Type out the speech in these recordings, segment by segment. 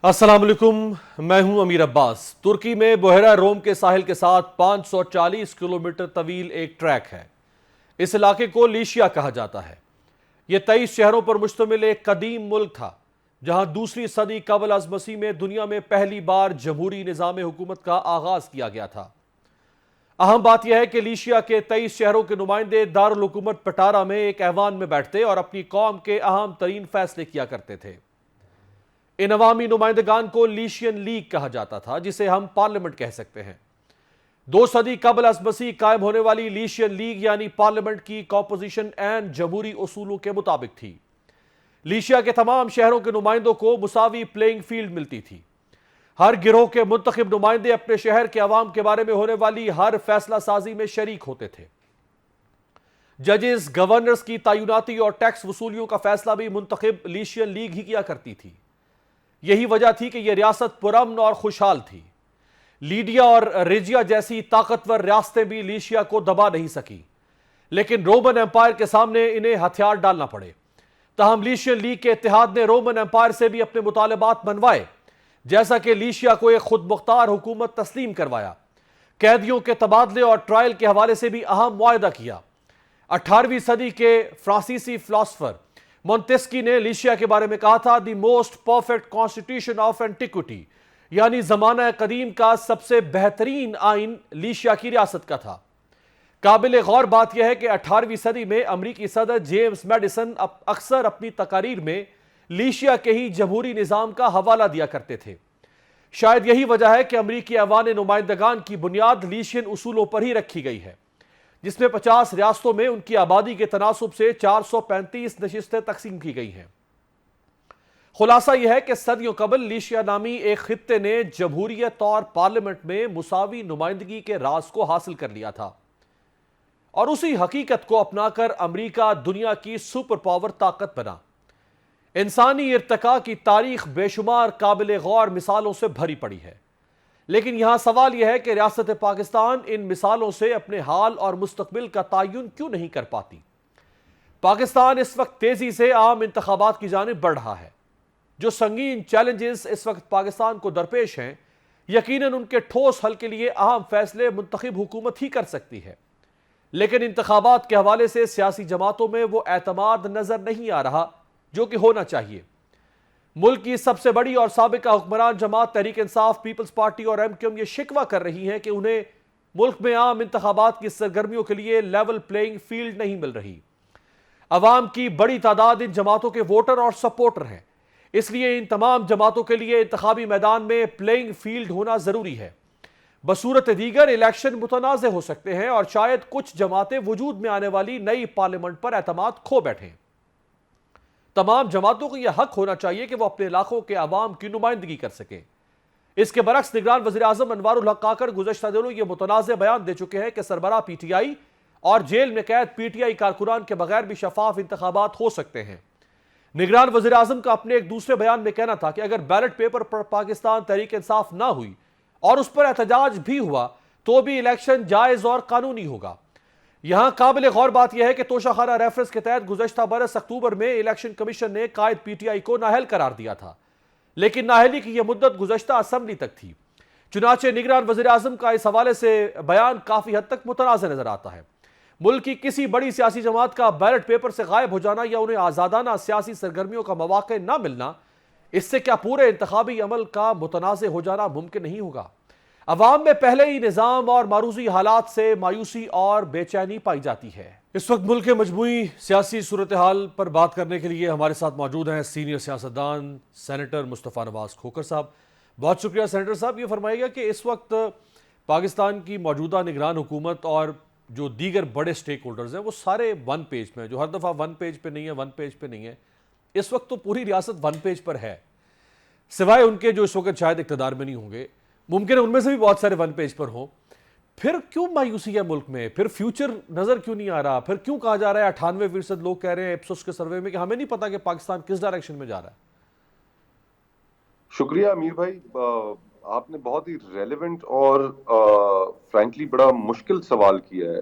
अस्सलाम वालेकुम, मैं हूं अमीर अब्बास। तुर्की में बुहेरा रोम के साहिल के साथ 540 किलोमीटर तवील एक ट्रैक है। इस इलाके को लीशिया कहा जाता है। यह 23 शहरों पर मुश्तमिल एक कदीम मुल्क था, जहां दूसरी सदी कबल अज़ मसीह में दुनिया में पहली बार जमहूरी निज़ाम हुकूमत का आगाज किया गया था। अहम बात यह है कि लीशिया के 23 शहरों के नुमाइंदे दारुल हुकूमत पटारा में एक ऐवान में बैठते और अपनी कौम के अहम तरीन फैसले किया करते थे। इन अवामी नुमाइंदगान को लीशियन लीग कहा जाता था, जिसे हम पार्लियामेंट कह सकते हैं। 2 सदी कबल अज़ मसीह कायम होने वाली लीशियन लीग यानी पार्लियामेंट की कॉम्पोजिशन एंड जमहूरी उसूलों के मुताबिक थी। लीशिया के तमाम शहरों के नुमाइंदों को मुसावी प्लेइंग फील्ड मिलती थी। हर गिरोह के मुंतखब नुमाइंदे अपने शहर के अवाम के बारे में होने वाली हर फैसला साजी में शरीक होते थे। जजेस, गवर्नर्स की तैनाती और टैक्स वसूलियों का फैसला भी मुंतखब लीशियन लीग ही किया करती थी। यही वजह थी कि यह रियासत पुरअमन और खुशहाल थी। लीडिया और रेजिया जैसी ताकतवर रियासतें भी लीशिया को दबा नहीं सकी, लेकिन रोमन एम्पायर के सामने इन्हें हथियार डालना पड़े। तहम लीशियन लीग के इत्तेहाद ने रोमन एम्पायर से भी अपने मुतालबात मनवाए, जैसा कि लीशिया को एक खुद मुख्तार हुकूमत तस्लीम करवाया। कैदियों के तबादले और ट्रायल के हवाले से भी अहम मुआहदा किया। 18वीं सदी के फ्रांसीसी फिलोसफर मोंटेस्की ने लीशिया के बारे में कहा था, the most perfect constitution of antiquity, यानी जमाना कदीम का सबसे बेहतरीन आइन लीशिया की रियासत का था। काबिल गौर बात यह है कि 18वीं सदी में अमरीकी सदर जेम्स मैडिसन अक्सर अपनी तकारीर में लीशिया के ही जमहूरी निज़ाम का हवाला दिया करते थे। शायद यही वजह है कि अमरीकी ऐवान नुमाइंदगान की बुनियाद लीशियन उसूलों पर ही रखी गई है, जिसमें 50 रियासतों में उनकी आबादी के तनासुब से 435 नशिस्तें तकसीम की गई हैं। खुलासा यह है कि सदियों कबल लीशिया नामी एक खित्ते ने जमहूरियत और पार्लियामेंट में मुसावी नुमाइंदगी के राज को हासिल कर लिया था, और उसी हकीकत को अपनाकर अमरीका दुनिया की सुपर पावर ताकत बना। इंसानी इर्तका की तारीख बेशुमार काबिल गौर मिसालों से भरी पड़ी है, लेकिन यहां सवाल यह है कि रियासत पाकिस्तान इन मिसालों से अपने हाल और मुस्तकबिल का तयन क्यों नहीं कर पाती। पाकिस्तान इस वक्त तेजी से आम इंतखाबात की जानिब बढ़ रहा है। जो संगीन चैलेंजेस इस वक्त पाकिस्तान को दरपेश हैं, यकीनन उनके ठोस हल के लिए अहम फैसले मुंतखब हुकूमत ही कर सकती है, लेकिन इंतखाबात के हवाले से सियासी जमातों में वो एतमाद नजर नहीं आ रहा जो कि होना चाहिए। मुल्क की सबसे बड़ी और साबिका हुक्मरान जमात तहरीक इंसाफ, पीपल्स पार्टी और एमक्यूएम ये शिकवा कर रही हैं कि उन्हें मुल्क में आम इंतखाबात की सरगर्मियों के लिए लेवल प्लेइंग फील्ड नहीं मिल रही। अवाम की बड़ी तादाद इन जमातों के वोटर और सपोर्टर हैं, इसलिए इन तमाम जमातों के लिए इंतखाबी मैदान में प्लेइंग फील्ड होना जरूरी है। बसूरत दीगर इलेक्शन मुतनाज़ हो सकते हैं और शायद कुछ जमातें वजूद में आने वाली नई पार्लियामेंट पर एतमाद खो बैठें। तमाम जमातों को यह हक होना चाहिए कि वह अपने इलाकों के अवाम की नुमाइंदगी कर सकें। इसके बरक्स निगरान वज़ीर आज़म अनवारुल हक काकर गुज़श्ता दिनों यह मुतनाज़ बयान दे चुके हैं कि सरबराह पीटीआई और जेल में कैद पीटीआई कारकुनान के बगैर भी शफाफ इंतखाबात हो सकते हैं। निगरान वज़ीर आज़म का अपने एक दूसरे बयान में कहना था कि अगर बैलेट पेपर पर पाकिस्तान तहरीक इंसाफ ना हुई और उस पर एहतजाज भी हुआ तो भी इलेक्शन जायज़ और कानूनी होगा। यहां काबिल गौर बात यह है कि तोशाखाना रेफरेंस के तहत गुज़श्ता बरस अक्टूबर में इलेक्शन कमीशन ने कायद पीटीआई को नाअहल करार दिया था, लेकिन नाअहली की यह मुद्दत गुज़श्ता असम्बली तक थी। चुनाचे निगरान वज़ीर आज़म का इस हवाले से बयान काफ़ी हद तक मुतनाज़ नजर आता है। मुल्क की किसी बड़ी सियासी जमात का बैलेट पेपर से गायब हो जाना या उन्हें आज़ादाना सियासी सरगर्मियों का मौक़ा न मिलना, इससे क्या पूरे इंतखाबी अमल का मुतनाज़ हो जाना मुमकिन नहीं होगा। अवाम में पहले ही निज़ाम और मारूजी हालात से मायूसी और बेचैनी पाई जाती है। इस वक्त मुल्क के मजमूई सियासी सूरत हाल पर बात करने के लिए हमारे साथ मौजूद हैं सीनियर सियासतदान सेनेटर मुस्तफ़ा नवाज़ खोखर साहब। बहुत शुक्रिया सेनेटर साहब। ये फरमाइएगा कि इस वक्त पाकिस्तान की मौजूदा निगरान हुकूमत और जो दीगर बड़े स्टेक होल्डर्स हैं वो सारे वन पेज में, जो हर दफ़ा वन पेज पे नहीं है, वन पेज पे नहीं है, इस वक्त तो पूरी रियासत वन पेज पर है, सिवाय उनके जो इस वक्त शायद इक़्तिदार में नहीं होंगे। मुमकिन है उनमें से भी बहुत सारे वन पेज पर हों। फिर क्यों मायूसी है मुल्क में? फिर फ्यूचर नजर क्यों नहीं आ रहा? फिर क्यों कहा जा रहा है 98% लोग कह रहे हैं इप्सोस के सर्वे में कि हमें नहीं पता कि पाकिस्तान किस डायरेक्शन में जा रहा है? शुक्रिया अमीर भाई। आपने बहुत ही रेलेवेंट और फ्रैंकली बड़ा मुश्किल सवाल किया है।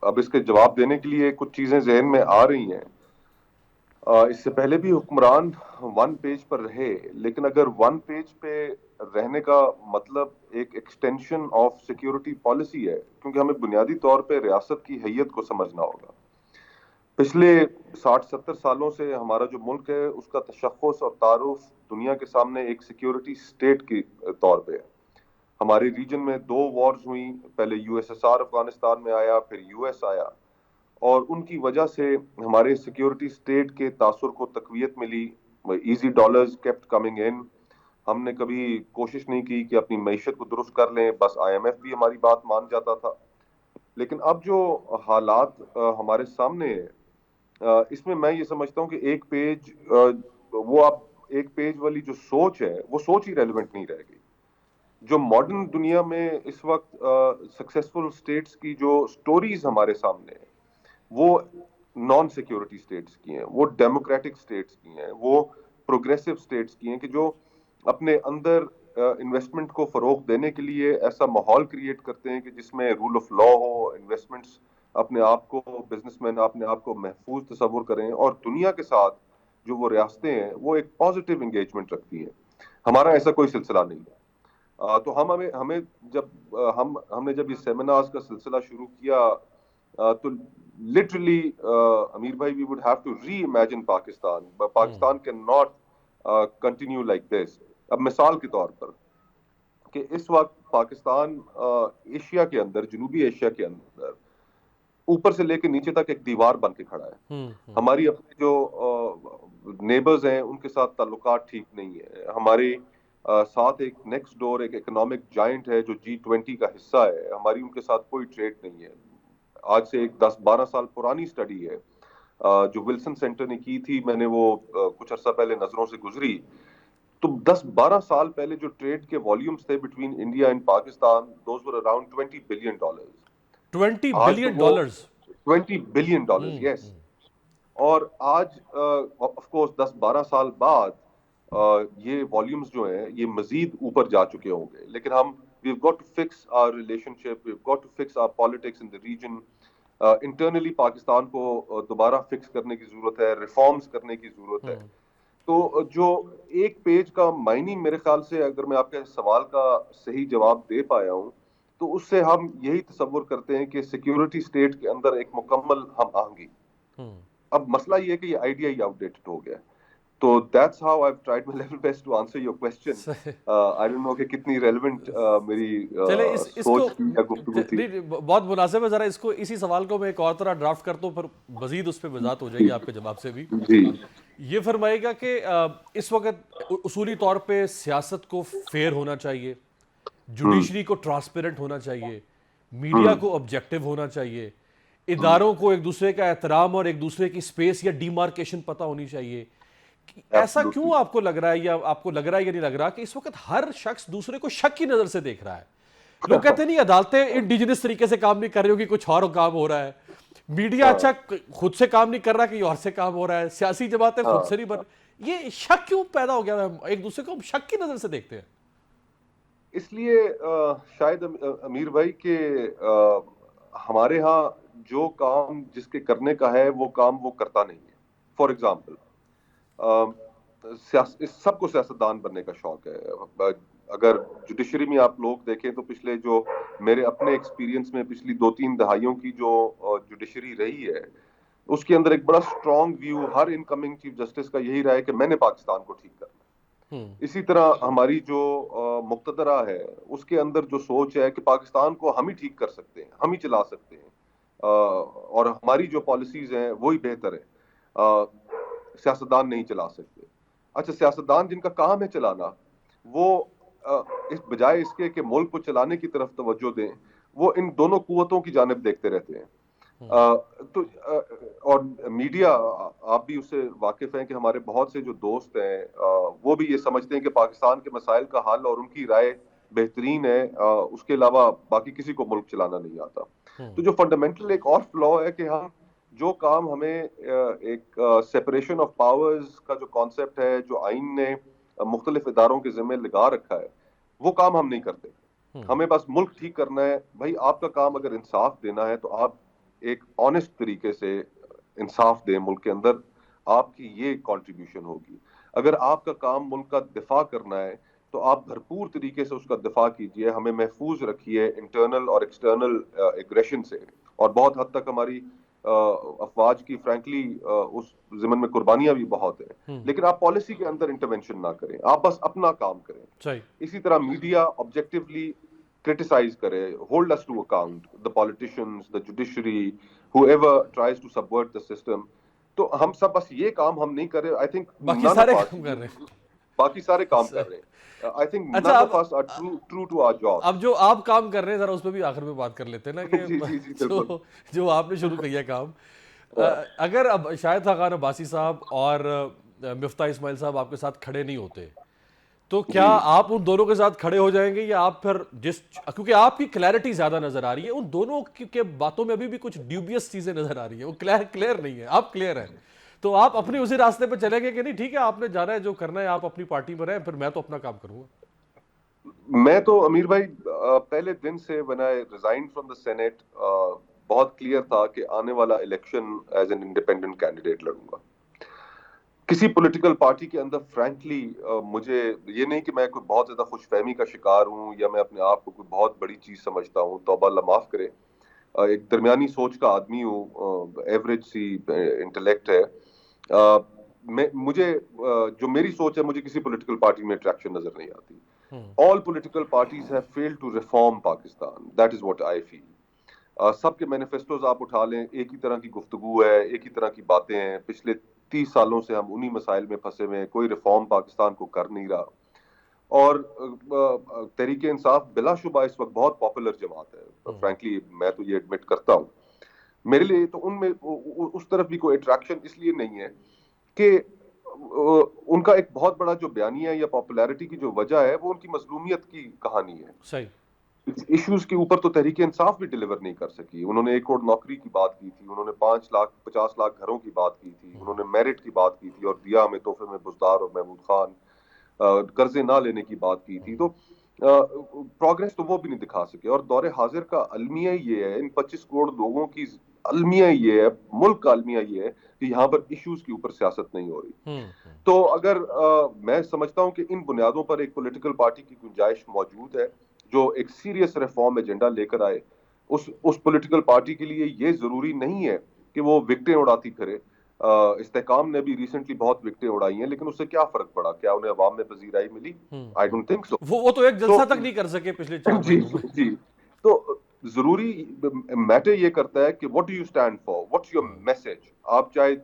अब इसके जवाब देने के लिए कुछ चीजें जहन में आ रही हैं। इससे पहले भी हुक्मरान वन पेज पर रहे, लेकिन अगर वन पेज पे रहने का मतलब एक एक्सटेंशन ऑफ सिक्योरिटी पॉलिसी है, क्योंकि हमें बुनियादी तौर पे रियासत की हैयत को समझना होगा। पिछले 60-70 सालों से हमारा जो मुल्क है उसका तशख़्ख़ुस और तारुफ दुनिया के सामने एक सिक्योरिटी स्टेट के तौर पे है। हमारे रीजन में दो वॉर्स हुई, पहले यूएसएसआर अफगानिस्तान में आया, फिर यूएस आया, और उनकी वजह से हमारे सिक्योरिटी स्टेट के तासुर को तकवीयत मिली। Easy dollars kept coming in. हमने कभी कोशिश नहीं की कि अपनी मईशत को दुरुस्त कर लें, बस आईएमएफ भी हमारी बात मान जाता था। लेकिन अब जो हालात हमारे सामने है, इसमें मैं ये समझता हूँ कि एक पेज, वो आप एक पेज वाली जो सोच है वो सोच ही रेलिवेंट नहीं रह गई। जो मॉडर्न दुनिया में इस वक्त सक्सेसफुल स्टेट्स की जो स्टोरीज हमारे सामने है, वो नॉन सिक्योरिटी स्टेट्स की हैं, वो डेमोक्रेटिक स्टेट्स की हैं, वो प्रोग्रेसिव स्टेट्स की हैं कि जो अपने अंदर इन्वेस्टमेंट को फरोग देने के लिए ऐसा माहौल क्रिएट करते हैं कि जिसमें रूल ऑफ लॉ हो, इन्वेस्टमेंट्स अपने आप को, बिजनेसमैन अपने आप को महफूज तस्वुर करें, और दुनिया के साथ जो वो रियासतें हैं वो एक पॉजिटिव इंगेजमेंट रखती हैं। हमारा ऐसा कोई सिलसिला नहीं है। तो हम हमें हमें जब हमने जब ये सेमिनार्स का सिलसिला शुरू किया, तो लिटरली अमीर भाई, we would have to reimagine Pakistan. Pakistan can not continue like this. अब मिसाल के तौर पर कि इस वक्त पाकिस्तान एशिया के अंदर, जनूबी एशिया के अंदर ऊपर से लेकर नीचे तक एक दीवार बन के खड़ा है। हमारी अपने जो नेबर्स हैं उनके साथ ताल्लुकात ठीक नहीं है। हमारे साथ एक नेक्स्ट डोर एक इकोनॉमिक जाइंट है जो G20 का हिस्सा है, हमारी उनके साथ कोई ट्रेड नहीं है। आज से एक 10-12 साल पुरानी स्टडी है जो विल्सन सेंटर ने की थी, मैंने वो कुछ अर्सा पहले नजरों से गुजरी। तो 10-12 साल पहले जो ट्रेड के वॉल्यूम्स थे between India and Pakistan, those were around $20 billion. 20 आज तो बिलियन वो डॉलर्स $20 बिलियन, यस। और आज ऑफ कोर्स 10-12 साल बाद ये वॉल्यूम्स जो हैं ये मजीद ऊपर जा चुके होंगे, लेकिन हम we've got to fix our relationship, we've got to fix our politics in the region। Internally Pakistan को दोबारा फिक्स करने की जरूरत है, रिफॉर्म्स करने की जरूरत है। तो जो एक पेज का मायनी, मेरे ख्याल से अगर मैं आपके सवाल का सही जवाब दे पाया हूँ, तो उससे हम यही तसव्वुर करते हैं कि सिक्योरिटी स्टेट के अंदर एक मुकम्मल हम आहंगी। अब मसला ये है कि ये आइडिया ही आउटडेटेड हो गया है। तो that's how I have tried my level best to answer your question. I don't know कि कितनी रेलेवेंट मेरी चले इसको सोच थी या गुफ्तगू थी। नहीं, बहुत मुनासिब है। जरा इसको, इसी सवाल को मैं एक और तरह ड्राफ्ट करता हूँ, फिर मजीद उस पर वजाहत हो जाएगी आपके जवाब से भी। जी। ये फरमाएगा कि इस वक्त उसूली तौर पे सियासत को फेयर होना चाहिए, जुडिशरी को ट्रांसपेरेंट होना चाहिए, मीडिया को ऑब्जेक्टिव होना चाहिए, इदारों को एक दूसरे का एहतराम और एक दूसरे की स्पेस या डिमार्केशन पता होनी चाहिए। ऐसा क्यों आपको लग रहा है, या आपको लग रहा है या नहीं लग रहा कि इस वक्त हर शख्स दूसरे को शक की नजर से देख रहा है? लोग कहते नहीं अदालतें इंडिजिनस तरीके से काम नहीं कर रही होगी, कुछ और काम हो रहा है। मीडिया अच्छा खुद से काम नहीं कर रहा, कहीं और से काम हो रहा है। सियासी जमातें खुद से नहीं बन, ये शक क्यों पैदा हो गया? एक दूसरे को हम शक की नजर से देखते हैं। इसलिए शायद अमीर भाई के हमारे यहाँ जो काम जिसके करने का है वो काम वो करता नहीं है। फॉर एग्जाम्पल, सबको सियासतदान बनने का शौक है। अगर जुडिशरी में आप लोग देखें तो पिछले जो मेरे अपने एक्सपीरियंस में पिछली 2-3 दहाइयों की जो जुडिशरी रही है, उसके अंदर एक बड़ा स्ट्रॉन्ग व्यू हर इनकमिंग चीफ जस्टिस का यही रहा है कि मैंने पाकिस्तान को ठीक करना। इसी तरह हमारी जो मुक्तदरा है उसके अंदर जो सोच है कि पाकिस्तान को हम ही ठीक कर सकते हैं, हम ही चला सकते हैं, और हमारी जो पॉलिसीज हैं वही बेहतर है, सियासतदान नहीं चला सकते। अच्छा, सियासतदान जिनका काम है चलाना, वो इस बजाय इसके कि मुल्क को चलाने की तरफ तवज्जो दें, वो इन दोनों कुव्वतों की जानिब देखते रहते हैं। तो और मीडिया, आप भी उससे वाकिफ हैं कि हमारे बहुत से जो दोस्त हैं वो भी ये समझते हैं कि पाकिस्तान के मसाइल का हल और उनकी राय बेहतरीन है, उसके अलावा बाकी किसी को मुल्क चलाना नहीं आता। तो जो फंडामेंटल एक और फ्लॉ है कि हम जो काम हमें एक सेपरेशन ऑफ पावर्स का जो कॉन्सेप्ट है, जो आइन ने मुख्तलिफ इदारों के जिम्मे लगा रखा है, वो काम हम नहीं करते। हमें बस मुल्क ठीक करना है। भाई, आपका काम अगर इंसाफ देना है तो आप एक ऑनेस्ट तरीके से इंसाफ दें मुल्क के अंदर। आपकी ये कंट्रीब्यूशन होगी। अगर आपका काम मुल्क का दिफा करना है तो आप भरपूर तरीके से उसका दिफा कीजिए, हमें महफूज रखिए इंटरनल और एक्सटर्नल एग्रेशन से। और बहुत हद तक हमारी अफवाज की फ्रैंकली उस ज़िमन में कुर्बानियां भी बहुत हैं, लेकिन आप पॉलिसी के अंदर इंटरवेंशन ना करें, आप बस अपना काम करें। सही। इसी तरह मीडिया ऑब्जेक्टिवली क्रिटिसाइज करे, hold us to account, the politicians, the judiciary, whoever tries to subvert the system। तो हम सब बस ये काम हम नहीं कर रहे, आई थिंक बाकी नन सारे ऑफ अस, काम कर रहे हैं। बाकी सारे काम कर सही। रहे हैं। आई थिंक अच्छा, नन अब of us are true to our अब जॉब्स। जो आप काम कर रहे हैं जरा उस पर भी आखिर में बात कर लेते हैं ना कि जी जी जी बिल्कुल। जो जो आपने शुरू किया काम, अगर अब शाहिद खान अब्बासी साहब और मिफ्ता इस्माइल साहब आपके साथ खड़े नहीं होते तो क्या जी आप उन दोनों के साथ खड़े हो जाएंगे, या आप फिर क्योंकि आपकी क्लैरिटी ज्यादा नजर आ रही है, उन दोनों के बातों में अभी भी कुछ ड्यूबियस चीजें नजर आ रही है, वो क्लियर नहीं है, आप क्लियर हैं, तो आप अपने उसी रास्ते पर चलेंगे कि नहीं ठीक है आपने जाना है जो करना है, आप अपनी पार्टी में रहें, फिर मैं तो अपना काम करूंगा। मैं तो अमीर भाई पहले दिन से when I resign from the senate बहुत क्लियर था कि आने वाला election as an independent candidate लड़ूंगा। किसी पॉलिटिकल पार्टी के अंदर फ्रैंकली मुझे ये नहीं कि मैं कोई बहुत ज्यादा खुशफहमी का शिकार हूं या मैं अपने आप को कोई बहुत बड़ी चीज समझता हूं, तौबा अल्लाह माफ करे। एक दरमियानी सोच का आदमी हूँ, एवरेज सी इंटेलेक्ट है। मुझे जो मेरी सोच है, मुझे किसी पॉलिटिकल पार्टी में अट्रैक्शन नजर नहीं आती। All political parties have failed to reform Pakistan, that is what I feel. सबके मैनिफेस्टोज आप उठा लें, एक ही तरह की गुफ्तगू है, एक ही तरह की बातें हैं। पिछले 30 सालों से हम उन्हीं मसाइल में फंसे हुए हैं, कोई रिफॉर्म पाकिस्तान को कर नहीं रहा। और तहरीक इंसाफ बिलाशुबा इस वक्त बहुत पॉपुलर जमात है, फ्रैंकली मैं तो ये एडमिट करता हूँ। मेरे लिए तो उनमें उस तरफ भी कोई अट्रैक्शन इसलिए नहीं है कि उनका एक बहुत बड़ा जो बयानिया या पॉपुलैरिटी की जो वजह है वो उनकी मजलूमियत की कहानी है। सही। इश्यूज के ऊपर तो तहरीक इंसाफ भी डिलीवर नहीं कर सकी। उन्होंने 1 करोड़ नौकरी की बात की थी, उन्होंने 5 लाख 50 लाख घरों की बात की थी, उन्होंने मेरिट की बात की थी और दिया हमें तोहफे में बुजदार और महमूद खान। कर्जे ना लेने की बात की थी। तो प्रोग्रेस तो वो भी नहीं दिखा सके। और दौरे हाजिर का अलमिया ये है, इन 25 करोड़ लोगों की अलमिया ये है, मुल्क का अलमिया ये है कि यहाँ पर इश्यूज के ऊपर सियासत नहीं हो रही। तो अगर मैं समझता हूँ कि इन बुनियादों पर एक पॉलिटिकल पार्टी की गुंजाइश मौजूद है जो एक सीरियस रिफॉर्म एजेंडा लेकर आए, उस पॉलिटिकल पार्टी के लिए ये जरूरी नहीं है कि वो विकटें उड़ाती फिरे। इस्तेकाम ने भी रिसेंटली बहुत विकटें उड़ाई हैं, लेकिन उससे क्या फर्क पड़ा? क्या उन्हें अवाम में पजीराई मिली? I don't think so. वो तो एक जलसा तक नहीं कर सके पिछले 4 जी महीनों में। जी। तो जरूरी मैटर ये करता है कि what do you stand for, what's your message. आप चाहे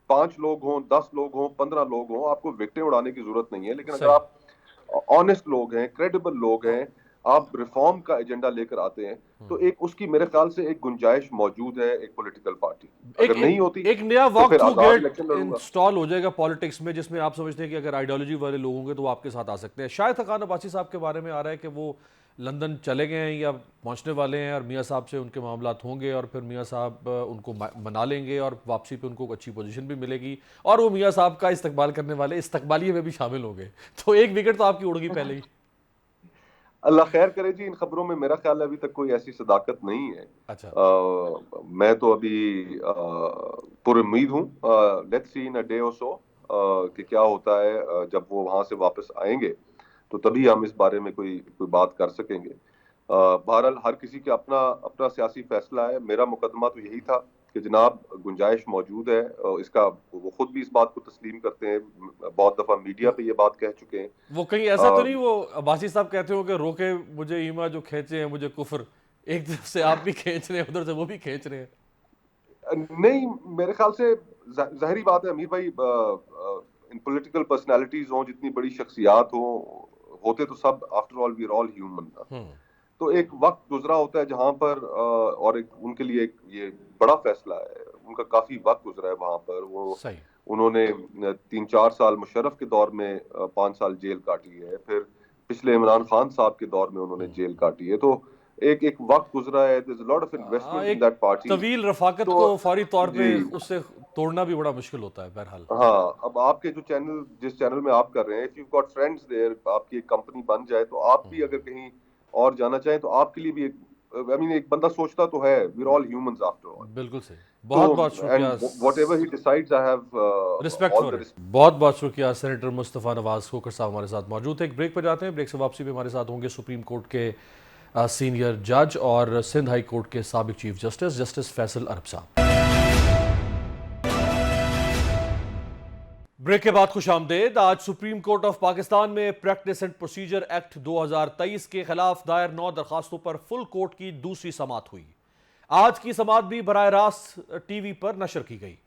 5 लोग हों, 10 लोग हों, 15 लोग हों, आपको विकटें उड़ाने की जरूरत नहीं है। लेकिन अगर सही। आप ऑनेस्ट लोग हैं, क्रेडिबल लोग हैं, आप रिफॉर्म का एजेंडा लेकर आते हैं, तो एक उसकी मेरे ख्याल से एक गुंजाइश मौजूद है एक पॉलिटिकल पार्टी। एक अगर नहीं होती एक नया तो वॉक फिर थ्रू आजाद गेट इलेक्शन लड़ूंगा। इंस्टॉल हो जाएगा पॉलिटिक्स में, जिसमें आप समझते हैं कि अगर आइडियोलॉजी वाले लोग होंगे तो वो आपके साथ आ सकते हैं। शायद खान अब्बासी साहब के बारे में आ रहा है कि वो लंदन चले गए हैं या पहुंचने वाले हैं, और मियाँ साहब से उनके मामलात होंगे और फिर मियाँ साहब उनको मना लेंगे और वापसी पे उनको अच्छी पोजीशन भी मिलेगी, और वो मियाँ साहब का इस्तकबाल करने वाले इस्तकबालिये में भी शामिल होंगे। तो एक विकेट तो आपकी उड़ गई पहले ही। अल्लाह खैर करे जी। इन खबरों में मेरा ख्याल है अभी तक कोई ऐसी सदाकत नहीं है। अच्छा। मैं तो अभी पूरी उम्मीद हूँ, let's see in a day और सो कि क्या होता है। जब वो वहां से वापस आएंगे तो तभी हम इस बारे में कोई कोई बात कर सकेंगे। बहरहाल हर किसी का अपना अपना सियासी फैसला है। मेरा मुकदमा तो यही था कि जनाब गुंजाइश मौजूद है, इसका वो खुद भी इस बात को तस्लीम करते हैं, बहुत दफा मीडिया पे ये बात कह चुके हैं। वो कहीं ऐसा तो नहीं वो अब्बासी साहब कहते हो कि रोके मुझे ईमा जो खींचे हैं मुझे कुफर, एक तरफ से आप भी खींच रहे हैं उधर से वो भी खींच रहे हैं। नहीं, मेरे ख्याल से जाहिर बात है अमीर भाई, इन पॉलिटिकल पर्सनालिटीज हों, जितनी बड़ी शख्सियात हो, होते तो सब after all we are all human ना। तो एक वक्त गुजरा होता है जहां पर और एक उनके लिए एक ये बड़ा फैसला है, उनका काफी वक्त गुजरा है वहां पर। वो सही। उन्होंने 3-4 साल मुशर्रफ के दौर में 5 साल जेल काटी है, फिर पिछले इमरान खान साहब के दौर में उन्होंने जेल काटी है। तो एक एक वक्त गुजरा है, there is a lot of investment in एक दैट पार्टी। तवील रफाकत तो को फौरी तौर पे जी उससे तोड़ना भी बड़ा मुश्किल होता है बहरहाल। हाँ, अब आपके जो चैनल जिस चैनल में आप कर रहे हैं, if you got friends there, आपकी एक कंपनी बन जाए तो आप भी अगर कहीं और जाना चाहें तो आपके लिए भी एक आई मीन एक बंदा सोचता तो है, we are all humans after all. बिल्कुल सही। तो बहुत बहुत शुक्रिया। And whatever he decides, I have respect all for the it. बहुत बहुत शुक्रिया। सेनेटर मुस्तफ़ा नवाज खोखर साहब हमारे साथ मौजूद थे। एक ब्रेक पर जाते हैं। ब्रेक से वापसी में हमारे साथ होंगे सुप्रीम कोर्ट के सीनियर जज और सिंध हाई कोर्ट के साबिक चीफ जस्टिस जस्टिस फैसल अरब साहब। ब्रेक के बाद खुशामदेद। आज सुप्रीम कोर्ट ऑफ पाकिस्तान में प्रैक्टिस एंड प्रोसीजर एक्ट 2023 के खिलाफ दायर 9 दरखास्तों पर फुल कोर्ट की दूसरी समाअत हुई। आज की समाअत भी बराह रास्त टीवी पर नशर की गई।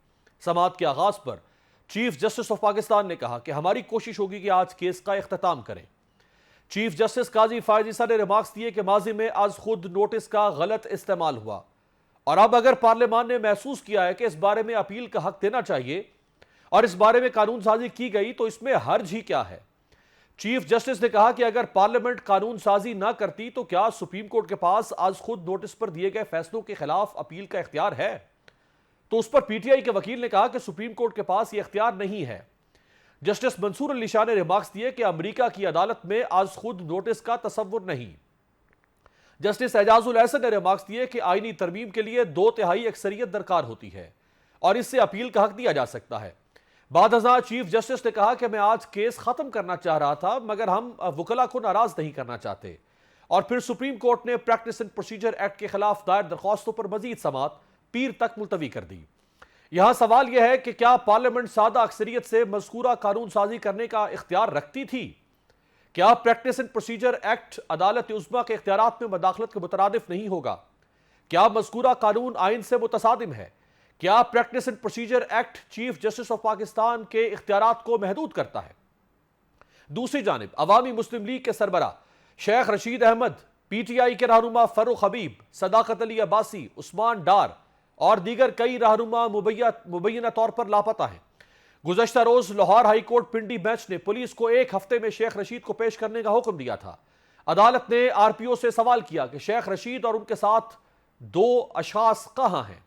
समाअत के आगाज पर चीफ जस्टिस ऑफ पाकिस्तान ने कहा कि हमारी कोशिश होगी कि आज केस का इख्तिताम करें। चीफ जस्टिस काजी फायज ईसा ने रिमार्क्स दिए कि माजी में आज खुद नोटिस का गलत इस्तेमाल हुआ और अब अगर पार्लियामान ने महसूस किया है कि इस बारे में अपील का हक देना चाहिए और इस बारे में कानून साजी की गई तो इसमें हर्ज ही क्या है। चीफ जस्टिस ने कहा कि अगर पार्लियामेंट कानून साजी ना करती तो क्या सुप्रीम कोर्ट के पास आज खुद नोटिस पर दिए गए फैसलों के खिलाफ अपील का इख्तियार है। तो उस पर पीटीआई के वकील ने कहा कि सुप्रीम कोर्ट के पास यह इख्तियार नहीं है। जस्टिस मंसूर अली शाह ने रिमार्क्स दिए कि अमेरिका की अदालत में आज खुद नोटिस का तसव्वुर नहीं। जस्टिस एजाजुल एहसन ने रिमार्क्स दिए कि आईनी तरमीम के लिए 2/3 अक्सरियत दरकार होती है और इससे अपील का हक दिया जा सकता है। बाद हज़ार चीफ जस्टिस ने कहा कि मैं आज केस खत्म करना चाह रहा था मगर हम वकला को नाराज नहीं करना चाहते। और फिर सुप्रीम कोर्ट ने प्रैक्टिस एंड प्रोसीजर एक्ट के खिलाफ दायर दरख्वास्तों पर मजीद समाअत पीर तक मुलतवी कर दी। यहां सवाल यह है कि क्या पार्लियामेंट सादा अक्सरियत से मज़कूरा कानून साजी करने का इख्तियार रखती थी। क्या प्रैक्टिस एंड प्रोसीजर एक्ट अदालत उज़्मा के इख्तियारात में मदाखलत के मुतरादिफ नहीं होगा। क्या मज़कूरा कानून आइन से मुतसादिम है। क्या practice and procedure act chief justice of Pakistan के इख्तियारात को महदूद करता है। दूसरी जानिब अवामी मुस्लिम लीग के सरबरा शेख रशीद अहमद, पीटीआई के रहनुमा फरूख हबीब, सदाकत अली अब्बासी, उस्मान डार और दीगर कई रहनुमा मुबैना तौर पर लापता हैं। गुज़श्ता रोज लाहौर हाई कोर्ट पिंडी बेंच ने पुलिस को 1 हफ्ते में शेख रशीद को पेश करने का हुक्म दिया था। अदालत ने आरपीओ से सवाल किया कि शेख रशीद और उनके साथ 2 अशखास कहां हैं।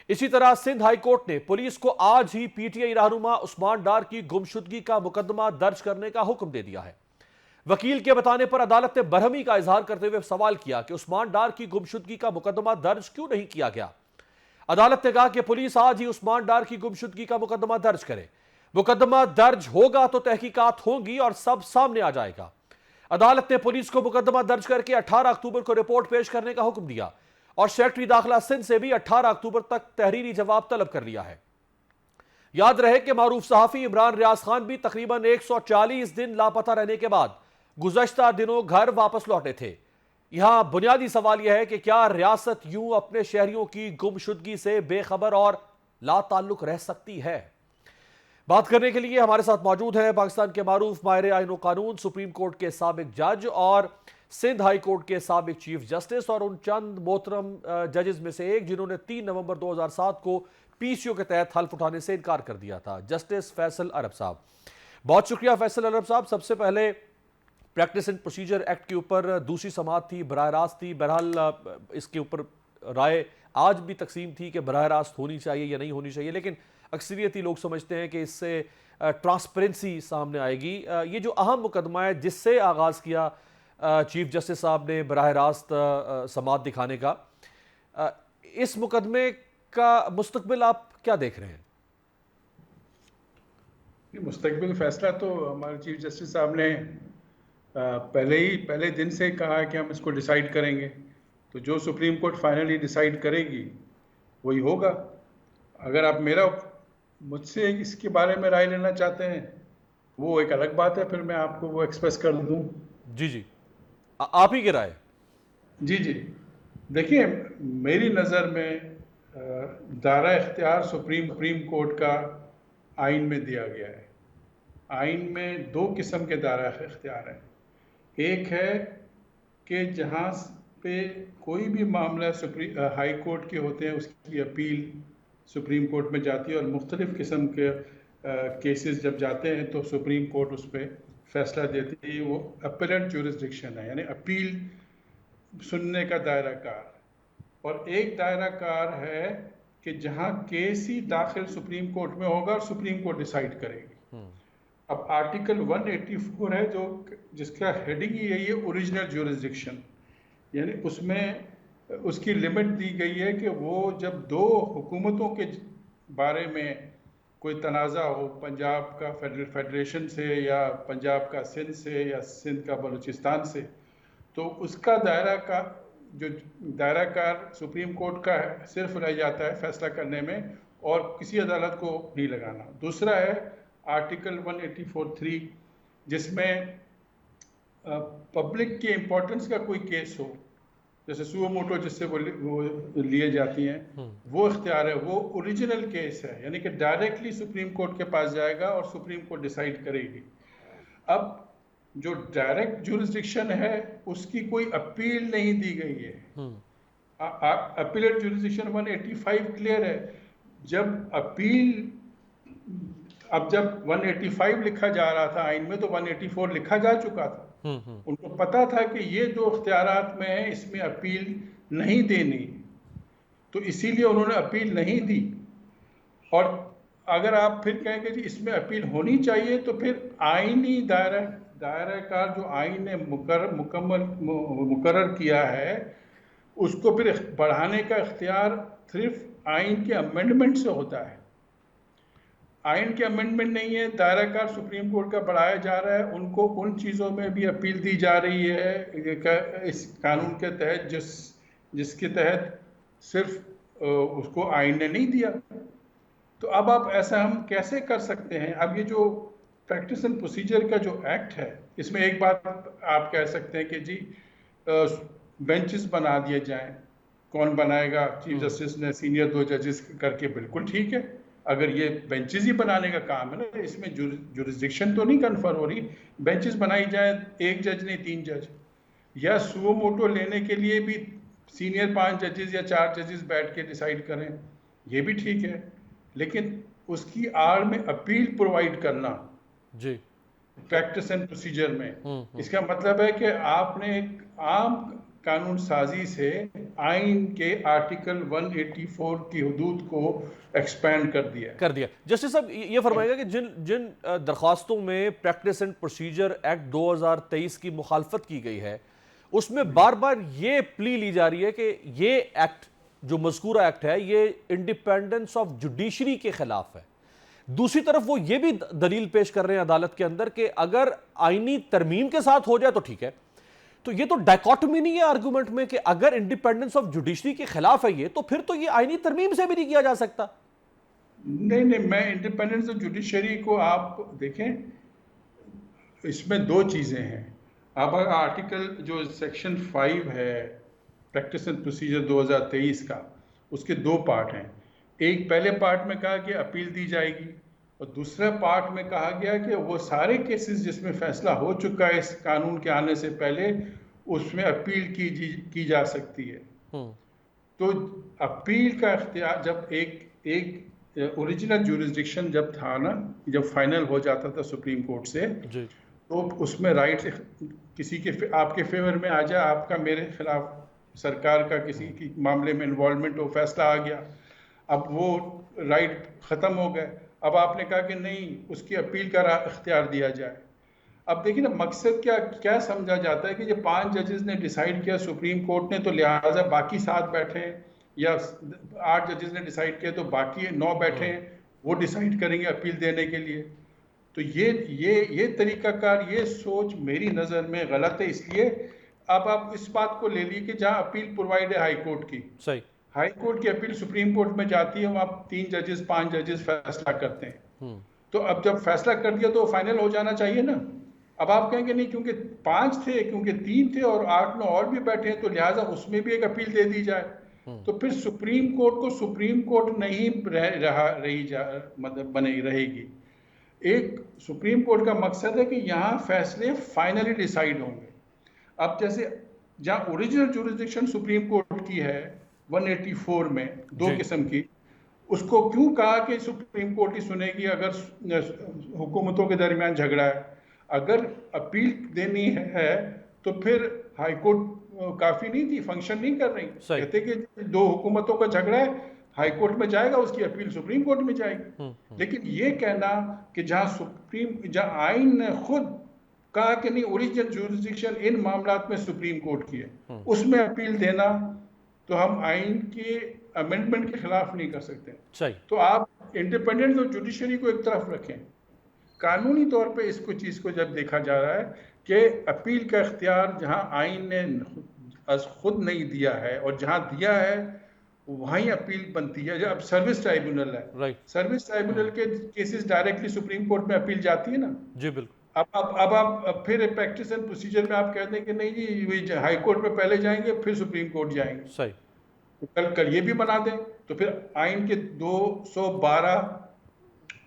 इसी तरह सिंध हाई कोर्ट ने पुलिस को आज ही पीटीआई रहनुमा उस्मान डार की गुमशुदगी का मुकदमा दर्ज करने का हुक्म दे दिया है। वकील के बताने पर अदालत ने बरहमी का इजहार करते हुए सवाल किया कि उस्मान डार की गुमशुदगी का मुकदमा दर्ज क्यों नहीं किया गया। अदालत ने कहा कि पुलिस आज ही उस्मान डार की गुमशुदगी का मुकदमा दर्ज करे। मुकदमा दर्ज होगा तो तहकीकात होंगी और सब सामने आ जाएगा। अदालत ने पुलिस को मुकदमा दर्ज करके 18 अक्टूबर को रिपोर्ट पेश करने का हुक्म दिया और सेक्रेटरी दाखिला सिंध से भी 18 अक्टूबर तक तहरीरी जवाब तलब कर लिया है। याद रहे कि मारूफ सहाफी इमरान रियाज खान भी तकरीबन 140 दिन लापता रहने के बाद गुज़श्ता दिनों घर वापस लौटे थे। यहां बुनियादी सवाल यह है कि क्या रियासत यूं अपने शहरियों की गुमशुदगी से बेखबर और लाताल्लुक रह सकती है। बात करने के लिए हमारे साथ मौजूद है पाकिस्तान के मारूफ माहिर आईन व कानून, सुप्रीम कोर्ट के साबिक जज और सिंध हाई कोर्ट के साबिक चीफ जस्टिस और उन चंद मोहतरम जजेस में से एक जिन्होंने 3 नवंबर 2007 को पीसीओ के तहत हल्फ उठाने से इनकार कर दिया था, जस्टिस फैसल अरब साहब। बहुत शुक्रिया फैसल अरब साहब। सबसे पहले प्रैक्टिस एंड प्रोसीजर एक्ट के ऊपर दूसरी समाअत थी, बराह रास्त थी। बहरहाल इसके ऊपर राय आज भी तकसीम थी कि बराह रास्त होनी चाहिए या नहीं होनी चाहिए, लेकिन अक्सरियती लोग समझते हैं कि इससे ट्रांसपेरेंसी सामने आएगी। ये जो अहम मुकदमा है जिससे आगाज़ किया चीफ जस्टिस साहब ने बराह रास्त समाअत दिखाने का, इस मुकदमे का मुस्तकबिल आप क्या देख रहे हैं। मुस्तकबिल फैसला तो हमारे चीफ जस्टिस साहब ने पहले दिन से कहा है कि हम इसको डिसाइड करेंगे, तो जो सुप्रीम कोर्ट फाइनली डिसाइड करेगी वही होगा। अगर आप मुझसे इसके बारे में राय लेना चाहते हैं वो एक अलग बात है, फिर मैं आपको वो एक्सप्रेस कर दूं। जी आप ही की राय। जी देखिए, मेरी नज़र में दायरा इख्तियार सुप्रीम कोर्ट का आइन में दिया गया है। आइन में 2 किस्म के दायरा इख्तियार हैं। एक है कि जहाँ पे कोई भी मामला हाई कोर्ट के होते हैं उसकी अपील सुप्रीम कोर्ट में जाती है और मुख्तलिफ़ किस्म के केसेस जब जाते हैं तो सुप्रीम कोर्ट उस पर फैसला देती है। वो अपीलेंट ज्यूरिसडिक्शन है, यानी अपील सुनने का दायरा कार। और एक दायरा कार है कि जहाँ केस ही दाखिल सुप्रीम कोर्ट में होगा और सुप्रीम कोर्ट डिसाइड करेगी। अब आर्टिकल 184 है जिसका हेडिंग ही यही है, ओरिजिनल ज्यूरिसडिक्शन, यानी उसमें उसकी लिमिट दी गई है कि वो जब दो हुकूमतों के बारे में कोई तनाज़ा हो, पंजाब का फेडरेशन से या पंजाब का सिंध से या सिंध का बलूचिस्तान से, तो उसका दायरा का जो दायरा कार सुप्रीम कोर्ट का है, सिर्फ रह जाता है फैसला करने में और किसी अदालत को नहीं लगाना। दूसरा है आर्टिकल 184(3) जिसमें पब्लिक के इम्पोर्टेंस का कोई केस हो, जैसे सुओ मोटो जिससे वो लिए जाती हैं, वो इख्तियार है, वो ओरिजिनल केस है, यानी कि डायरेक्टली सुप्रीम कोर्ट के पास जाएगा और सुप्रीम कोर्ट डिसाइड करेगी। अब जो डायरेक्ट जुरिस्डिक्शन है उसकी कोई अपील नहीं दी गई है। अपीलेट जुरिस्डिक्शन 185 क्लियर है। जब अपील, अब जब 185 लिखा जा रहा था आइन में तो 184 लिखा जा चुका था। उनको पता था कि ये दो इख्तियारात में है, इसमें अपील नहीं देनी, तो इसीलिए उन्होंने अपील नहीं दी। और अगर आप फिर कहेंगे कि इसमें अपील होनी चाहिए तो फिर आईनी दायरा कार जो आइन ने मुकर्रर किया है उसको फिर बढ़ाने का इख्तियार सिर्फ आइन के अमेंडमेंट से होता है। आइन के अमेंडमेंट नहीं है, दायरा कार सुप्रीम कोर्ट का बढ़ाया जा रहा है। उनको उन चीज़ों में भी अपील दी जा रही है इस कानून के तहत जिसके तहत सिर्फ उसको आइन ने नहीं दिया। तो अब आप ऐसा हम कैसे कर सकते हैं? अब ये जो प्रैक्टिस एंड प्रोसीजर का जो एक्ट है, इसमें एक बात आप कह सकते हैं कि जी बेंचेस बना दिए जाएं। कौन बनाएगा? चीफ जस्टिस ने सीनियर 2 जजेस करके, बिल्कुल ठीक है। अगर ये बेंचेस ही बनाने का काम है ना, इसमें जुरिस्डिक्शन तो नहीं कन्फर हो रही, बेंचेस बनाई जाए, 1 जज नहीं 3 जज, या सुओ मोटो लेने के लिए भी सीनियर 5 जजेस या 4 जजेस बैठ के डिसाइड करें, ये भी ठीक है। लेकिन उसकी आड़ में अपील प्रोवाइड करना जी प्रैक्टिस एंड प्रोसीजर में, इसका मतलब है कि आपने एक आम कानून साजी से आइन के आर्टिकल 184 की हुदूद को एक्सपैंड कर दिया। जस्टिस साहब, ये फरमाएगा कि जिन दरख्वास्तों में प्रैक्टिस एंड प्रोसीजर एक्ट 2023 की मुखालफत की गई है उसमें बार बार ये प्ली ली जा रही है कि ये एक्ट, जो मज़कूरा एक्ट है, ये इंडिपेंडेंस ऑफ जुडिशरी के खिलाफ है। दूसरी तरफ वो ये भी दलील पेश कर रहे हैं अदालत के अंदर कि अगर आईनी तरमीम के साथ हो जाए तो ठीक है। तो ये तो डायकॉटमी नहीं है आर्गुमेंट में कि अगर इंडिपेंडेंस ऑफ जुडिशरी के खिलाफ है ये, तो फिर तो ये आईनी तरमीम से भी नहीं किया जा सकता। नहीं, मैं इंडिपेंडेंस ऑफ जुडिशरी को आप देखें, इसमें 2 चीज़ें हैं। अब आर्टिकल जो सेक्शन 5 है प्रैक्टिस एंड प्रोसीजर 2023 का, उसके 2 पार्ट हैं। एक पहले पार्ट में कहा कि अपील दी जाएगी और दूसरे पार्ट में कहा गया कि वो सारे केसेस जिसमें फैसला हो चुका है इस कानून के आने से पहले, उसमें अपील की जा सकती है। तो अपील का इख्तियार, जब एक ओरिजिनल जुरिस्डिक्शन जब था ना, जब फाइनल हो जाता था सुप्रीम कोर्ट से, तो उसमें राइट किसी के आपके फेवर में आ जाए, आपका मेरे खिलाफ सरकार का किसी की मामले में इन्वॉल्वमेंट हो, फैसला आ गया, अब वो राइट ख़त्म हो गए। अब आपने कहा कि नहीं, उसकी अपील का इख्तियार दिया जाए। अब देखिए ना, मकसद क्या समझा जाता है कि जो 5 जजेस ने डिसाइड किया सुप्रीम कोर्ट ने, तो लिहाजा बाकी 7 बैठे हैं, या 8 जजेस ने डिसाइड किया तो बाकी 9 बैठे हैं, वो डिसाइड करेंगे अपील देने के लिए। तो ये तरीकाकार, ये सोच मेरी नज़र में गलत है। इसलिए अब आप इस बात को ले लीजिए कि जहाँ अपील प्रोवाइड है हाई कोर्ट की, सही, हाई कोर्ट की अपील सुप्रीम कोर्ट में जाती है, वहाँ 3 जजेस 5 जजेस फैसला करते हैं। तो अब जब फैसला कर दिया तो फाइनल हो जाना चाहिए ना। अब आप कहेंगे नहीं, क्योंकि 5 थे, क्योंकि 3 थे और 8-9 और भी बैठे हैं, तो लिहाजा उसमें भी एक अपील दे दी जाए। तो फिर सुप्रीम कोर्ट को सुप्रीम कोर्ट नहीं बनी रहेगी। एक सुप्रीम कोर्ट का मकसद है कि यहाँ फैसले फाइनली डिसाइड होंगे। अब जैसे जहाँ ओरिजिनल जुरिस्डिक्शन सुप्रीम कोर्ट की है 184 में 2 किस्म की, उसको क्यों कहा कि सुप्रीम कोर्ट ही सुनेगी अगर हुकूमतों के दरमियान झगड़ा है? अगर अपील देनी है तो फिर हाई कोर्ट काफ़ी नहीं थी, फंक्शन नहीं कर रही। कहते कि 2 हुकूमतों का झगड़ा है, हाई कोर्ट में जाएगा, उसकी अपील सुप्रीम कोर्ट में जाएगी। लेकिन ये कहना कि जहाँ आइन ने खुद कहा कि नहीं, ओरिजिनल जुरिस्डिक्शन इन मामलात में सुप्रीम कोर्ट की है, उसमें अपील देना, तो हम आइन के अमेंडमेंट के खिलाफ नहीं कर सकते। सही। तो आप इंडिपेंडेंस ऑफ जुडिशरी को एक तरफ रखें, कानूनी तौर पे इसको चीज़ को जब देखा जा रहा है कि अपील का इख्तियार जहां आइन ने खुद नहीं दिया है और जहां दिया है वहीं अपील बनती है। जब सर्विस ट्राइब्यूनल है, राइट। सर्विस ट्राइब्यूनल के केसेस डायरेक्टली सुप्रीम कोर्ट में अपील जाती है ना। जी बिल्कुल। अब आप फिर प्रैक्टिस एंड प्रोसीजर में आप कह दें कि नहीं जी वे हाई कोर्ट में पहले जाएंगे फिर सुप्रीम कोर्ट जाएंगे, सही। तो कल ये भी बना दें तो फिर आइन के 212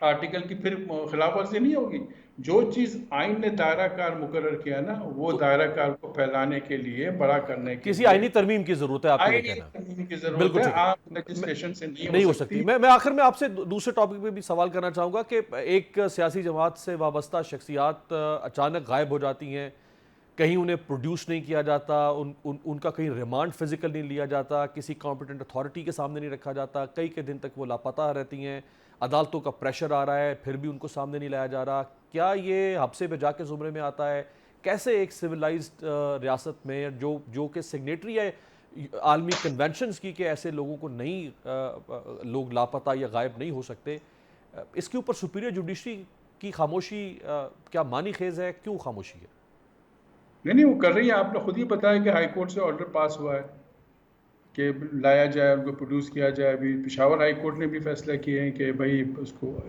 आर्टिकल की फिर खिलाफ वर्जी नहीं होगी। जो चीज आइन ने दायरा कार मुकर्रर किया ना, वो दायरा कार को फैलाने के लिए, बड़ा करने के किसी लिए आईनी तरमीम की जरूरत है, आपका ये आईनी कहना है। तरमीम की जरूरत बिल्कुल है, ठीक है। आम लेजिस्लेशन से नहीं हो सकती। मैं आखिर में आपसे दूसरे टॉपिक पे भी सवाल करना चाहूंगा कि एक सियासी जमात से वाबस्ता शख्सियात अचानक गायब हो जाती हैं, कहीं उन्हें प्रोड्यूस नहीं किया जाता, उनका कहीं रिमांड फिजिकल नहीं लिया जाता, किसी कॉम्पिटेंट अथॉरिटी के सामने नहीं रखा जाता, कई के दिन तक वो लापता रहती हैं, अदालतों का प्रेशर आ रहा है फिर भी उनको सामने नहीं लाया जा रहा। क्या ये हफ्से पे जाके ज़ुमरे में आता है? कैसे एक सिविलाइज्ड रियासत में जो कि सिग्नेटरी है आलमी कन्वेंशंस की कि ऐसे लोगों को नहीं लोग लापता या गायब नहीं हो सकते, इसके ऊपर सुपीरियर जुडिशरी की खामोशी क्या मानी खेज है? क्यों खामोशी है? नहीं वो कर रही है। आपने खुद ही बताया कि हाई कोर्ट से ऑर्डर पास हुआ है कि लाया जाए, उनको प्रोड्यूस किया जाए। अभी पेशावर हाई कोर्ट ने भी फैसला किए हैं कि भाई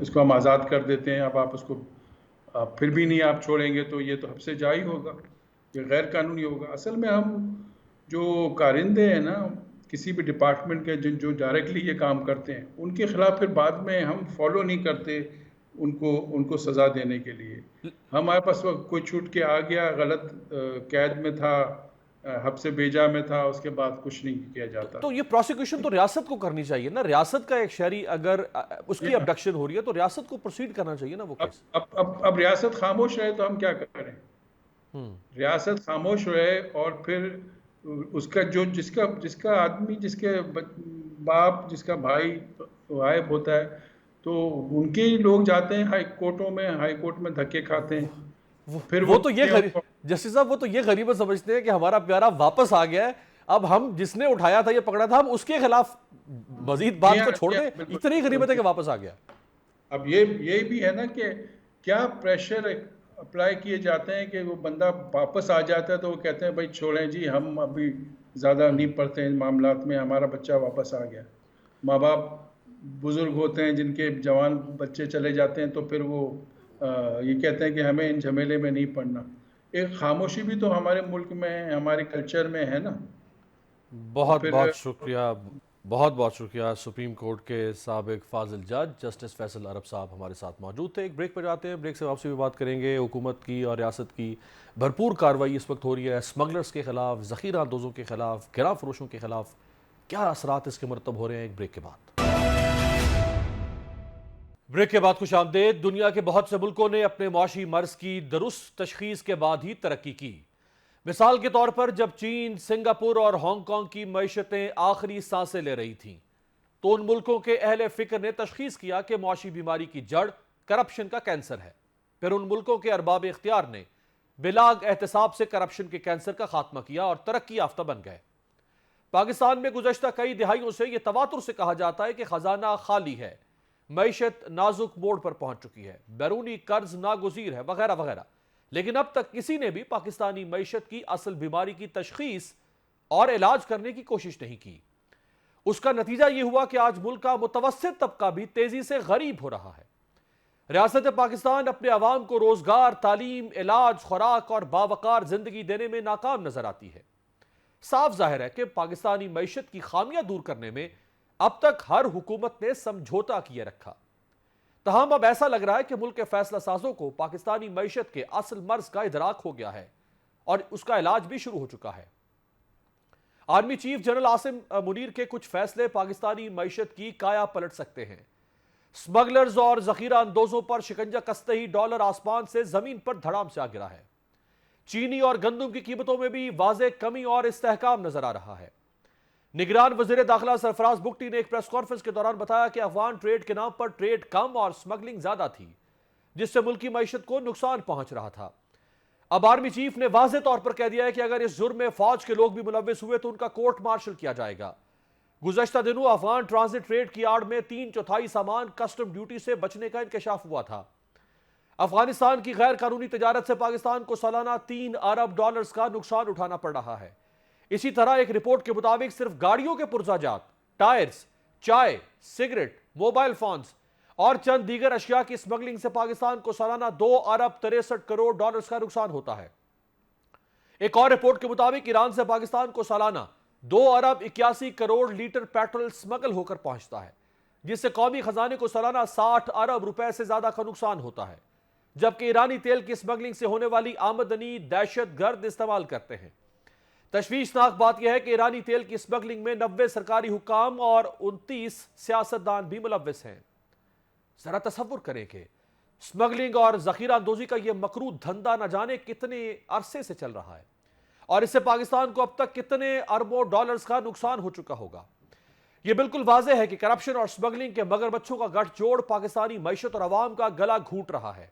इसको हम आज़ाद कर देते हैं। अब आप उसको फिर भी नहीं आप छोड़ेंगे तो ये तो हमसे जायज़ होगा, ये गैर कानूनी होगा। असल में हम जो कारिंदे हैं ना किसी भी डिपार्टमेंट के जो डायरेक्टली ये काम करते हैं, उनके खिलाफ फिर बाद में हम फॉलो नहीं करते उनको सज़ा देने के लिए। हमारे पास वक्त कोई छूट के आ गया, गलत कैद में था, हब्से बेजा में था, उसके बाद कुछ नहीं किया जाता। तो ये प्रोसिक्यूशन तो रियासत को करनी चाहिए ना। रियासत का एक शहरी अगर उसकी अबडक्शन हो रही है तो रियासत को प्रोसीड करना चाहिए ना वो केस। अब रियासत खामोश रहे तो हम क्या करें? रियासत खामोश रहे और फिर उसका जिसका आदमी, जिसके बाप, जिसका भाई गायब होता है तो उनके ही लोग जाते हैं हाई कोर्ट में धक्के खाते हैं। फिर वो तो ये जस्टिस साहब वो तो ये गरीबत समझते हैं कि हमारा प्यारा वापस आ गया है, अब हम जिसने उठाया था ये पकड़ा था हम उसके खिलाफ मजीद बात को छोड़ दें। इतनी गरीबत है कि वापस आ गया। अब ये भी है ना कि क्या प्रेशर अप्लाई किए जाते हैं कि वो बंदा वापस आ जाता है तो वो कहते हैं भाई छोड़ें जी, हम अभी ज़्यादा नहीं पढ़ते इन मामलात में, हमारा बच्चा वापस आ गया। माँ बाप बुज़ुर्ग होते हैं जिनके जवान बच्चे चले जाते हैं तो फिर वो ये कहते हैं कि हमें इन झमेले में नहीं पड़ना। एक खामोशी भी तो हमारे मुल्क में, हमारे कल्चर में है ना। बहुत बहुत शुक्रिया, बहुत बहुत शुक्रिया। सुप्रीम कोर्ट के साबिक फाजिल जज जस्टिस फैसल अरब साहब हमारे साथ मौजूद थे। एक ब्रेक पर जाते हैं, ब्रेक से आपसे भी बात करेंगे। हुकूमत की और रियासत की भरपूर कार्रवाई इस वक्त हो रही है स्मगलर्स के खिलाफ, ज़ख़ीरा अंदोज़ों के खिलाफ, गिरा फरोशों के खिलाफ। क्या असरात इसके मरतब हो रहे हैं? एक ब्रेक के बाद। ब्रेक के बाद खुशामदीद। दुनिया के बहुत से मुल्कों ने अपने मुआशी मर्ज की दुरुस्त तशखीस के बाद ही तरक्की की। मिसाल के तौर पर जब चीन, सिंगापुर और हांगकांग की मईशतें आखिरी सांसें ले रही थीं तो उन मुल्कों के अहले फिक्र ने तशखीस किया कि मुआशी बीमारी की जड़ करप्शन का कैंसर है। फिर उन मुल्कों के अरबाब इख्तियार ने बिलाग एहतसाब से करप्शन के कैंसर का खात्मा किया और तरक्की याफ्ता बन गए। पाकिस्तान में गुज़श्ता कई दिहाइयों से यह तवातुर से कहा जाता है कि खजाना खाली है, मईशत नाजुक मोड़ पर पहुंच चुकी है, बैरूनी कर्ज नागुज़ीर है, वगैरह वगैरह। लेकिन अब तक किसी ने भी पाकिस्तानी मईशत की असल बीमारी की तशखीस और इलाज करने की कोशिश नहीं की। उसका नतीजा यह हुआ कि आज मुल्क का मुतवस्सित तबका भी तेजी से गरीब हो रहा है। रियासत पाकिस्तान अपने अवाम को रोजगार, तालीम, इलाज, खुराक और बावकार जिंदगी देने में नाकाम नजर आती है। साफ जाहिर है कि पाकिस्तानी मईशत की खामियां दूर करने में अब तक हर हुकूमत ने समझौता किए रखा। तहम अब ऐसा लग रहा है कि मुल्क के फैसला साजों को पाकिस्तानी मईशत के असल मर्ज का इदराक हो गया है और उसका इलाज भी शुरू हो चुका है। Army chief general Asim Munir के कुछ फैसले पाकिस्तानी मईशत की काया पलट सकते हैं। स्मगलर्स और जखीरा अंदोजों पर शिकंजा कसते ही डॉलर आसमान से जमीन पर धड़ाम से आ गिरा है। चीनी और गंदम की कीमतों में भी वाज़ेह कमी और इस्तेहकाम नजर आ रहा है। निगरान वज़ीर दाखिला सरफराज बुगटी ने एक प्रेस कॉन्फ्रेंस के दौरान बताया कि अफगान ट्रेड के नाम पर ट्रेड कम और स्मगलिंग ज्यादा थी, जिससे मुल्क की मईशत को नुकसान पहुंच रहा था। अब आर्मी चीफ ने वाज़ेह तौर पर कह दिया है कि अगर इस जुर्म में फौज के लोग भी मुलव्विस हुए तो उनका कोर्ट मार्शल किया जाएगा। गुज़श्ता दिनों अफगान ट्रांजिट ट्रेड की आड़ में 3/4 सामान कस्टम ड्यूटी से बचने का इंकशाफ हुआ था। अफगानिस्तान की गैर कानूनी तजारत से पाकिस्तान को सालाना $3 अरब का नुकसान उठाना पड़ रहा है। इसी तरह एक रिपोर्ट के मुताबिक सिर्फ गाड़ियों के पुर्जाजात, टायर्स, चाय, सिगरेट, मोबाइल फोन्स और चंद दीगर अशिया की स्मगलिंग से पाकिस्तान को सालाना $2 अरब 63 करोड़ का नुकसान होता है। एक और रिपोर्ट के मुताबिक ईरान से पाकिस्तान को सालाना 2 अरब 81 करोड़ लीटर पेट्रोल स्मगल होकर पहुंचता है, जिससे कौमी खजाने को सालाना 60 अरब रुपए से ज्यादा का नुकसान होता है। जबकि ईरानी तेल की स्मगलिंग से होने वाली आमदनी दहशतगर्द इस्तेमाल करते हैं। तशवीशनाक बात यह है कि ईरानी तेल की स्मगलिंग में 90 सरकारी हुकाम और 29 सियासतदान भी मुलव्विस हैं। जरा तसव्वुर करें कि स्मगलिंग और जखीरा अंदोजी का यह मकरू धंधा न जाने कितने अरसे से चल रहा है और इससे पाकिस्तान को अब तक कितने अरबों डॉलर्स का नुकसान हो चुका होगा। यह बिल्कुल वाज़ेह है कि करप्शन और स्मगलिंग के मगरमच्छों का गठजोड़ पाकिस्तानी मईशत और अवाम का गला घूंट रहा है।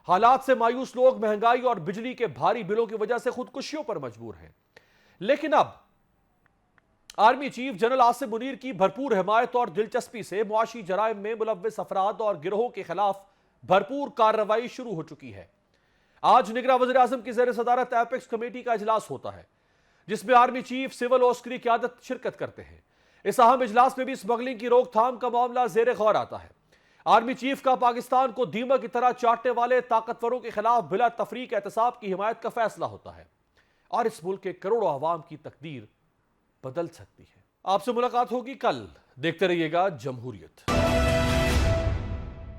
हालात से मायूस लोग महंगाई और बिजली के भारी बिलों की वजह से खुदकुशियों पर मजबूर हैं। लेकिन अब army chief general Asim Munir की भरपूर हिमायत और दिलचस्पी से मुआशी जराइम में मुलव्विस अफराद और गिरोहों के खिलाफ भरपूर कार्रवाई शुरू हो चुकी है। आज निगरां वज़ीर आज़म की ज़ेर सदारत एपेक्स कमेटी का इजलास होता है, जिसमें आर्मी चीफ, सिविल और उसकी क़यादत शिरकत करते हैं। इस अहम इजलास में भी स्मगलिंग की रोकथाम का मामला ज़ेर गौर आता है। आर्मी चीफ का पाकिस्तान को दीमक की तरह चाटने वाले ताकतवरों के खिलाफ बिला तफरीक एहतसाब की हिमायत का फैसला होता है और इस मुल्क के करोड़ों अवाम की तकदीर बदल सकती है। आपसे मुलाकात होगी कल। देखते रहिएगा जमहूरियत।